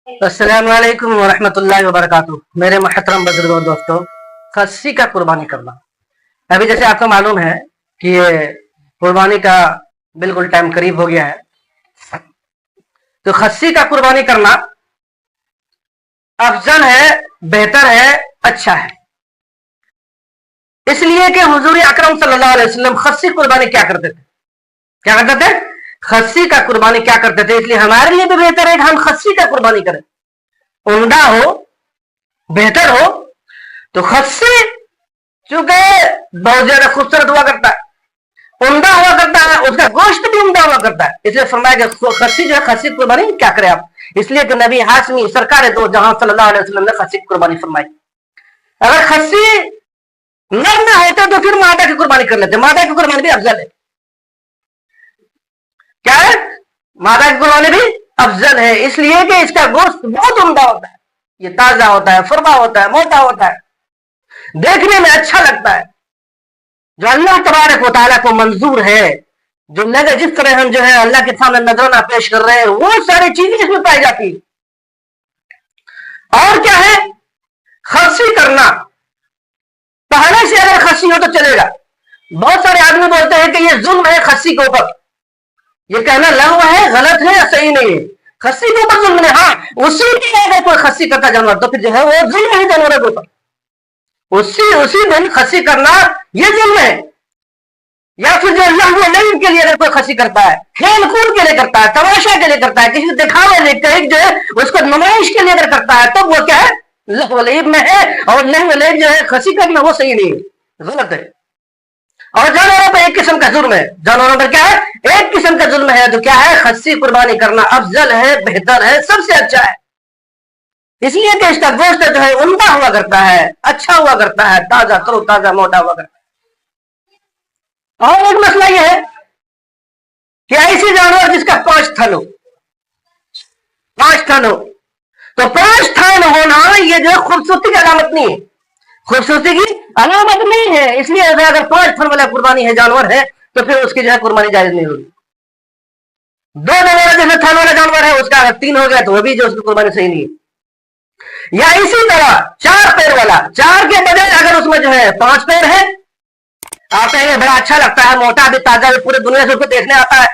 السلام علیکم ورحمۃ اللہ وبرکاتہ. میرے محترم بزرگوں دوستوں، خصی کا قربانی کرنا ابھی جیسے آپ کو معلوم ہے کہ یہ قربانی کا بالکل ٹائم قریب ہو گیا ہے. تو خصی کا قربانی کرنا افضل ہے، بہتر ہے، اچھا ہے. اس لیے کہ حضور اکرم صلی اللہ علیہ وسلم خصی قربانی کیا کرتے تھے خصی کا قربانی کیا کرتے تھے. اس لیے ہمارے لیے بھی بہتر ہے کہ ہم خصی کا قربانی کریں، عمدہ ہو، بہتر ہو. تو خصی چونکہ بہت زیادہ خوبصورت ہوا کرتا ہے، عمدہ ہوا کرتا ہے، اس کا گوشت بھی عمدہ ہوا کرتا ہے. اس لیے فرمایا کہ خصی جو ہے خصی قربانی کیا کرے آپ. اس لیے کہ نبی ہاشمی سرکار دو جہاں صلی اللہ علیہ وسلم نے خصی قربانی فرمائی. اگر خصی نر نہ ہوتا تو پھر مادہ کی قربانی کر لیتے. مادہ کی قربانی بھی افضل ہے. کیا ہے؟ مادہ کی قربانی بھی افضل ہے، اس لیے کہ اس کا گوشت بہت عمدہ ہوتا ہے. یہ تازہ ہوتا ہے، فرما ہوتا ہے، موٹا ہوتا ہے، دیکھنے میں اچھا لگتا ہے. جو اللہ تبارک و تعالیٰ کو منظور ہے، جو نظر جس طرح ہم جو ہے اللہ کے سامنے نذرانہ پیش کر رہے ہیں، وہ ساری چیزیں اس میں پائی جاتی. اور کیا ہے؟ خصی کرنا پہلے سے اگر خصی ہو تو چلے گا. بہت سارے آدمی بولتے ہیں کہ یہ ظلم ہے خصی کے اوپر. یہ کہنا لغو ہے، غلط ہے، صحیح نہیں ہے. خصی کے اوپر ظلم نہیں. ہاں، اسی دن اگر کوئی خصی کرتا جانور تو پھر جو ہے وہ ظلم ہے جانور کے اوپر. اسی دن خصی کرنا یہ ظلم ہے. یا پھر جو لغو نہیں کے لیے اگر کوئی خصی کرتا ہے، کھیل کود کے لیے کرتا ہے، تماشا کے لیے کرتا ہے، کسی دکھاوے لے کر جو ہے اس کو نمائش کے لیے اگر کرتا ہے، تو وہ کیا ہے؟ لغو لعب میں ہے. اور لغو لعب جو ہے خصی کرنا وہ صحیح نہیں ہے، غلط ہے. اور جانوروں پر ایک قسم کا ظلم ہے. جانوروں پر کیا ہے؟ ایک قسم کا ظلم ہے. جو کیا ہے؟ خصی قربانی کرنا افضل ہے، بہتر ہے، سب سے اچھا ہے. اس لیے کہ اس کا گوشت جو ہے عمدہ ہوا کرتا ہے، اچھا ہوا کرتا ہے، تازہ کرو تازہ موٹا ہوا کرتا ہے. اور ایک مسئلہ یہ ہے کہ ایسی جانور جس کا 5 تھن ہو، 5 تھن ہو، تو 5 تھن ہونا یہ جو ہے خوبصورتی کی علامت نہیں ہے. خوبصورتی کی علامت نہیں ہے. اس لیے اگر 5 تھن والا قربانی ہے جانور ہے تو پھر اس کی جو ہے قربانی جائز نہیں ہوگی. 2 جانور جیسے تھن والا جانور ہے، اس کا اگر 3 ہو گیا تو وہ بھی جو اس کی قربانی صحیح نہیں ہے. یا اسی طرح 4 پیر والا، 4 کے بجائے اگر اس میں جو ہے 5 پیر ہے، آپ کہیں بڑا اچھا لگتا ہے، موٹا بھی، تازہ بھی، پورے دنیا سے اس کو دیکھنے آتا ہے،